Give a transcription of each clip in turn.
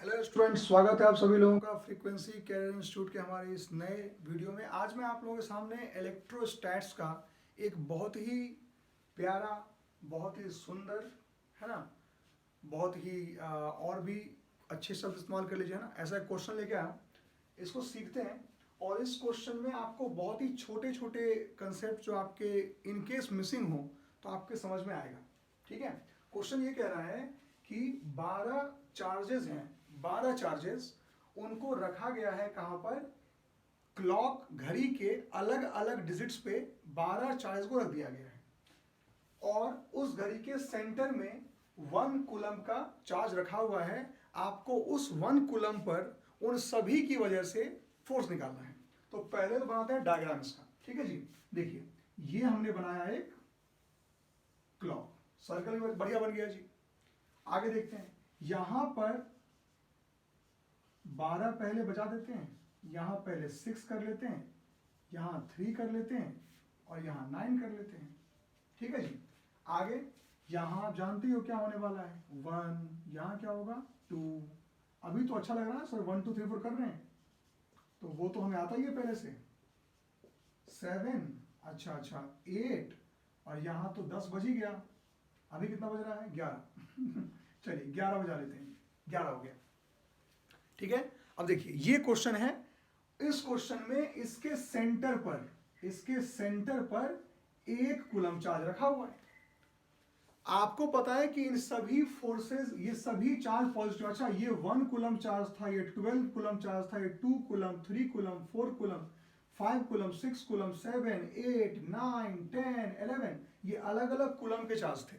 Hello student, स्वागत है आप सभी लोगों का फ्रीक्वेंसी कैरियर इंस्टीट्यूट के हमारे इस नए वीडियो में। आज मैं आप लोगों के सामने इलेक्ट्रोस्टैट्स का एक बहुत ही प्यारा, बहुत ही सुंदर, है ना, बहुत ही और भी अच्छे शब्द इस्तेमाल कर लीजिए, है ना, ऐसा एक क्वेश्चन लेके आया। इसको सीखते हैं और इस क्वेश्चन में आपको बहुत ही छोटे छोटे कंसेप्ट जो आपके इन केस मिसिंग हो तो आपके समझ में आएगा। ठीक है, क्वेश्चन ये कह रहा है कि 12 चार्जेस हैं, 12 चार्जेस, उनको रखा गया है कहां पर, क्लॉक घड़ी के अलग अलग डिजिट्स पे 12 चार्ज को रख दिया गया है और उस घड़ी के सेंटर में 1 कूलम का चार्ज रखा हुआ है। आपको उस 1 कूलम पर उन सभी की वजह से फोर्स निकालना है। तो पहले तो बनाते हैं डायग्राम इसका। ठीक है जी, देखिए ये हमने बनाया एक क्लॉक, सर्कल में बढ़िया बन गया जी। आगे देखते हैं, यहां पर 12 पहले बचा देते हैं, यहां पहले 6 कर लेते हैं, यहां 3 कर लेते हैं और यहां 9 कर लेते हैं। ठीक है जी, आगे यहां आप जानते हो क्या होने वाला है, 1, यहां क्या होगा 2। अभी तो अच्छा लग रहा है सर, 1 2 3 4 कर रहे हैं, तो वो तो हमें आता ही है पहले से। 7, अच्छा 8 और यहां तो 10 बज ही गया। अभी कितना बज रहा है, 11 चलिए 11 बजा लेते हैं, 11 हो गया। ठीक है, अब देखिए ये क्वेश्चन है। इस क्वेश्चन में इसके सेंटर पर 1 कूलम चार्ज रखा हुआ है। आपको पता है कि इन सभी फोर्सेस, ये सभी चार्ज पॉजिटिव। अच्छा, ये 1 कूलम चार्ज था, ये 12 कूलम चार्ज था, ये 2 coulomb, 3 coulomb, 4 coulomb, 5 coulomb, 6 coulomb, 7 8 9 10 11, ये अलग अलग कूलम के चार्ज थे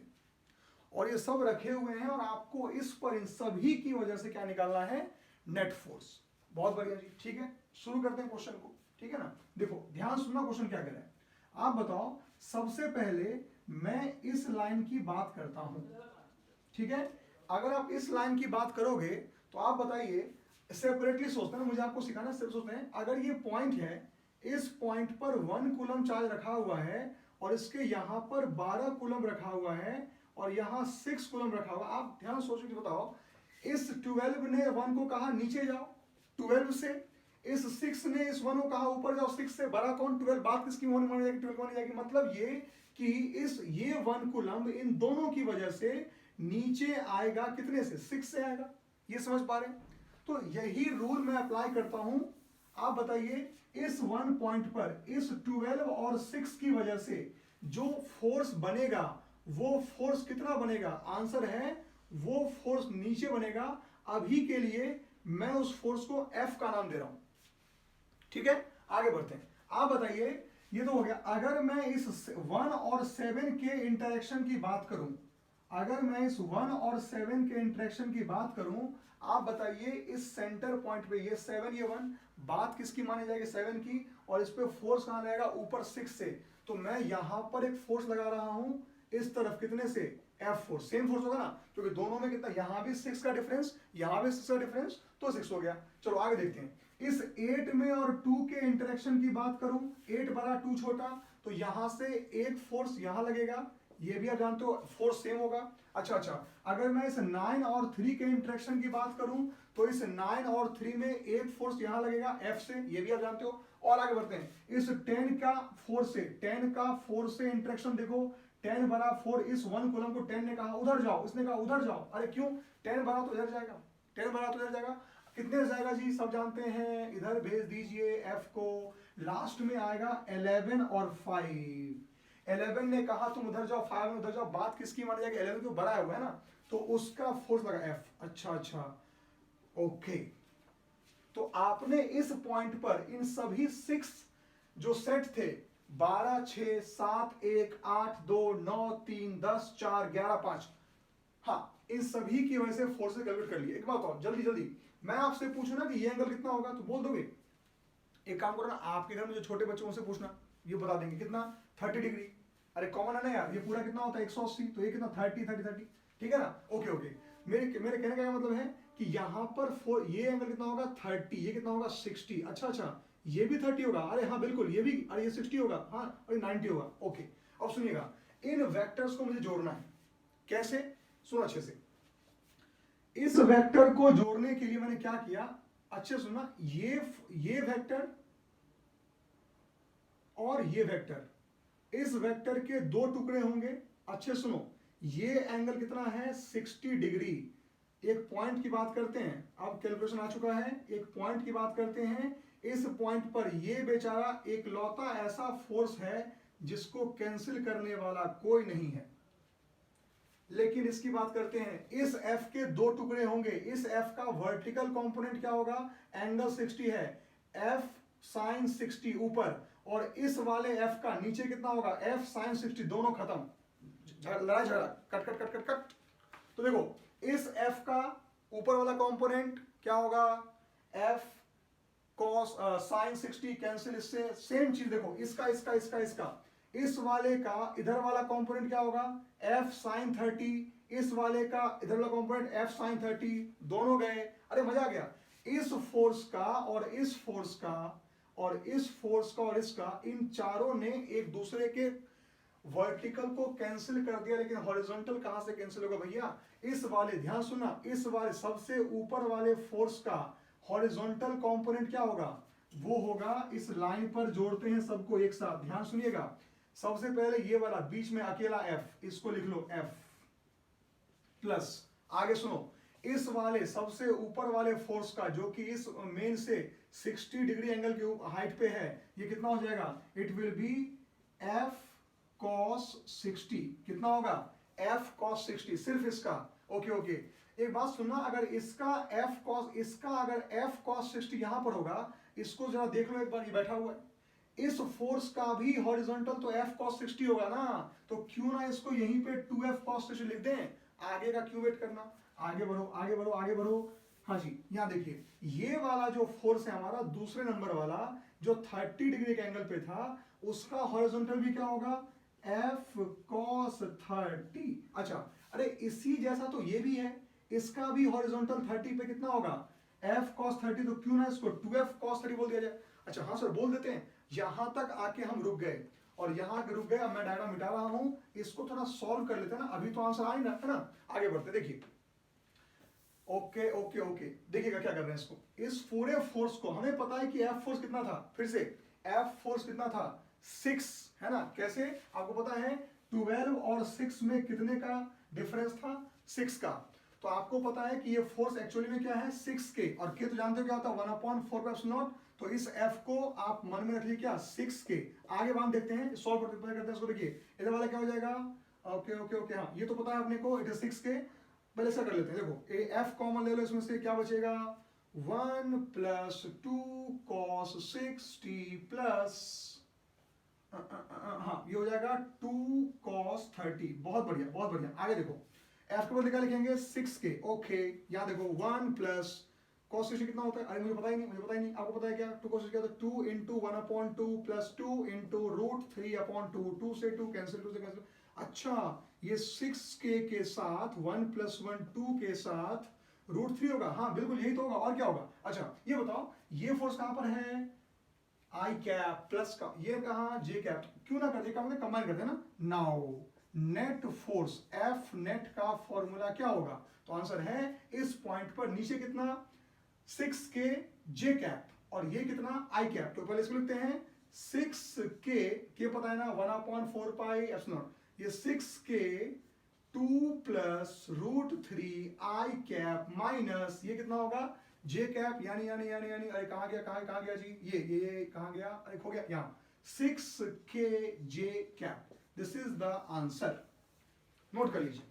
और ये सब रखे हुए हैं और आपको इस पर इन सभी की वजह से क्या निकालना है, नेट फोर्स। बहुत बढ़िया जी। ठीक है, शुरू करते हैं क्वेश्चन को। ठीक है ना, देखो ध्यान सुनना, क्वेश्चन क्या कह रहा है। आप बताओ, सबसे पहले मैं इस लाइन की बात करता हूं। ठीक है, अगर आप इस लाइन की बात करोगे तो आप बताइए, सेपरेटली सोचते हैं, मुझे आपको सिखाना सिर्फ सोचते हैं। अगर ये पॉइंट है, इस पॉइंट पर 1 कूलम चार्ज रखा हुआ है और इसके यहां पर 12 कूलम रखा हुआ है और यहां 6 कूलम रखा हुआ। आप ध्यान सोच के बताओ, इस 12 ने 1 को कहा नीचे जाओ 12 से, इस 6 ने इस 1 को कहा ऊपर जाओ 6 से, बड़ा कौन 12, बात किसकी होने मानी जाएगी, 12 मानी जाएगी। मतलब ये कि ये 1 कूलम इन दोनों की वजह से नीचे आएगा, कितने से, 6 से आएगा। ये समझ पा रहे हैं? तो यही रूल मैं अप्लाई करता हूं। आप बताइए, इस 1 पॉइंट पर इस 12 और 6 की वजह से जो फोर्स बनेगा वो फोर्स कितना बनेगा, आंसर है वो फोर्स नीचे बनेगा। अभी के लिए मैं उस फोर्स को F का नाम दे रहा हूं। ठीक है, आगे बढ़ते हैं। आप बताइए, ये तो हो गया। अगर मैं इस 1 और 7 के इंटरेक्शन की बात करूं, अगर मैं इस 1 और 7 के इंटरेक्शन की बात करूं, आप बताइए इस सेंटर पॉइंट पे ये 7 ये 1, बात किसकी मानी जाएगी, 7 की, और इस पे फोर्स कहां लगेगा, ऊपर 6 से। तो मैं यहां पर एक फोर्स लगा रहा हूं इस तरफ, कितने से, F फोर्स। सेम फोर्स होगा ना, क्योंकि दोनों में कितना, यहां भी 6 का डिफरेंस, यहां भी 6 का डिफरेंस, तो 6 हो गया। चलो आगे देखते हैं। इस 8 में और 2 के इंटरेक्शन की बात करूं, 8 बड़ा 2 छोटा, तो यहां से एक फोर्स यहां लगेगा, ये भी आप जानते हो फोर्स सेम होगा। अच्छा, अगर मैं इस 9 और 3 के इंटरेक्शन की बात करूं तो इस 9 और 3 में एक फोर्स यहां लगेगा F से, ये भी आप जानते हो। और आगे बढ़ते हैं, इस 10 का फोर्स से, 10 का फोर्स से इंटरेक्शन देखो, 10 बड़ा 4, इस 1 कूलम को 10 ने कहा उधर जाओ, इसने कहा उधर जाओ। अरे क्यों, 10 बड़ा तो इधर जाएगा, 10 बड़ा तो इधर जाएगा, कितने जाएगा जी, सब जानते हैं, इधर भेज दीजिए F को। लास्ट में आएगा 11 और 5। 11 ने कहा तुम उधर जाओ, 5 में उधर जाओ, बात किसकी मानी जाएगी, 11 तो बड़ा हुआ है ना, तो उसका फोर्स लगा F। अच्छा, ओके। तो आपने इस पॉइंट पर इन सभी 6 जो सेट थे, 12 6 7 1 8 2 9 3 10 4 11 5, हाँ, इन सभी की वजह से फोर्सेस कैलकुलेट कर लिए। एक बात और जल्दी जल्दी, मैं आपसे पूछूं ना कि ये एंगल कितना होगा तो बोल दोगे? एक काम करो ना, आपके घर में जो छोटे बच्चे उनसे पूछना, ये बता देंगे कितना, 30 डिग्री। अरे कॉमन है ना यार, ये पूरा कितना होता है 180, तो ये कितना 30 ठीक है ना। ओके, मेरे कहने का मतलब है कि यहां पर ये एंगल कितना होगा 30, ये कितना होगा 60। अच्छा, ये भी 30 होगा, अरे हाँ बिल्कुल, ये भी, अरे ये 60 होगा, हाँ, अरे 90 होगा। ओके, अब सुनिएगा, इन वेक्टर्स को मुझे जोड़ना है। कैसे, सुनो अच्छे से। इस वेक्टर को जोड़ने के लिए मैंने क्या किया, अच्छे सुनना, ये वेक्टर और ये वेक्टर, इस वेक्टर के दो टुकड़े होंगे। अच्छे सुनो, ये एंगल कितना है 60 डिग्री। एक पॉइंट की बात करते हैं, अब कैलकुलेशन आ चुका है, एक पॉइंट की बात करते हैं। इस पॉइंट पर ये बेचारा एक लौता ऐसा फोर्स है जिसको कैंसिल करने वाला कोई नहीं है। लेकिन इसकी बात करते हैं, इस F के दो टुकड़े होंगे। इस F का वर्टिकल कंपोनेंट क्या होगा, एंगल 60 है, F sin 60 ऊपर, और इस वाले F का नीचे कितना होगा, F sin 60, दोनों खत्म, लड़ाई झगड़ा, cut cut cut cut cut. तो देखो, इस F का ऊपर वाला कंपोनेंट क्या होगा, F cos sin 60 कैंसिल इससे, सेम चीज देखो, इसका इस वाले का इधर वाला कंपोनेंट क्या होगा, F sin 30, इस वाले का इधर वाला कंपोनेंट F sin 30, दोनों गए। अरे मजा आ गया। इस फोर्स का और इस फोर्स का और इस फोर्स का और इसका, इन चारों ने एक दूसरे के वर्टिकल को कैंसिल कर दिया, लेकिन हॉरिजॉन्टल कहां से कैंसिल होगा भैया, इस वाले, ध्यान सुनना, इस वाले सबसे ऊपर वाले फोर्स का हॉरिजॉन्टल कंपोनेंट क्या होगा, वो होगा, इस लाइन पर जोड़ते हैं सबको एक साथ, ध्यान सुनिएगा। सबसे पहले ये वाला बीच में अकेला F, इसको लिख लो F प्लस, आगे सुनो, इस वाले सबसे ऊपर वाले फोर्स का जो कि इस मेन से 60 डिग्री एंगल के हाइट पे है, ये कितना हो जाएगा, it will be F cos 60, कितना होगा, F cos 60, सिर्फ इसका। ओके ओके, एक बात सुनना, अगर इसका अगर F cos 60 यहां पर होगा, इसको जरा देख लो एक बार, ये बैठा हुआ है, इस फोर्स का भी हॉरिजॉन्टल तो F cos 60 होगा ना, तो क्यों ना इसको यहीं पे 2F cos 60 लिख दें, आगे का क्यों वेट करना, आगे बढ़ो आगे बढ़ो आगे बढ़ो। हाँ जी, यहां देखिए, ये वाला जो फोर्स है हमारा दूसरे नंबर वाला, जो 30 डिग्री के एंगल पे था, उसका हॉरिजॉन्टल भी क्या होगा, F cos 30। अच्छा, अरे इसी जैसा तो ये भी है, इसका भी हॉरिजॉन्टल 30 पे कितना होगा, F cos 30, तो क्यों ना इसको 2F cos 30 बोल दिया जाए। अच्छा हाँ सर, बोल देते हैं। यहां तक आके हम रुक गए, और यहां के रुक गए, अब मैं डायग्राम मिटा रहा हूं, इसको थोड़ा सॉल्व कर लेते हैं ना, अभी तो आंसर आ ही ना, है ना, आगे बढ़ते। देखिए, ओके ओके ओके, देखिएगा क्या कर रहे हैं इसको, इस पूरे फोर्स को, हमें पता है कि F फोर्स कितना था, फिर से F फोर्स कितना था 6, है ना, कैसे आपको पता है, 12 और 6 में कितने का डिफरेंस था, 6 का। तो आपको पता है कि ये फोर्स एक्चुअली में क्या है, 6 के, और के तो जानते हो क्या होता है, 1/4 तो इस F को आप मन में रख लीजिए क्या, 6 के। आगे हम देखते हैं, सॉल्व करते हैं इसको। देखिए इधर वाला क्या हो जाएगा, ओके ओके ओके, हाँ ये तो पता है अपने को, इट इज 6 के। पहले ऐसा कर लेते हैं, देखो F कॉमन ले लो, इसमें से क्या बचेगा, 1 + 2 cos 60 प्लस, हाँ ये हो जाएगा 2 cos 30। बहुत बढ़िया बहुत बढ़िया, आगे देखो, F के बदले क्या लिखेंगे, 6 के। ओके, यहाँ देखो 1 + cos 60 कितना होता है, अरे मुझे पता ही नहीं, आपको पता है क्या, 2 cos 60 क्या होता है, 2 × 1/2 + 2 × √3/2, 2 से 2 कैंसिल, 2 से कैंसिल। अच्छा, ये 6k के साथ 1 + 1 2 के साथ √3 होगा, हाँ बिल्कुल यही तो होगा, और क्या होगा। अच्छा ये बताओ, ये फोर्स कहां पर है, I कैप प्लस का, ये कहा J कैप, क्यों ना करते, कंबाइन करते हैं ना। Now net force F net का फॉर्मूला क्या होगा, तो आंसर है इस पॉइंट पर नीचे कितना, 6k J कैप, और ये कितना I कैप। तो पहले इसको लिखते हैं 6k, के पता है ना, 1/4 पाई एप्सिलॉन, ये 6k 2 + √3 I कैप माइनस ये कितना होगा, J कैप, यानी अरे कहां गया जी, ये कहां गया, अरे खो गया, यहाँ 6k J cap. This is the answer, note कर लीजिए।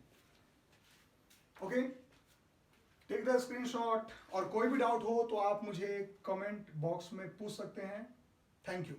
ओके, टेक द स्क्रीनशॉट, और कोई भी डाउट हो तो आप मुझे कमेंट बॉक्स में पूछ सकते हैं। Thank you.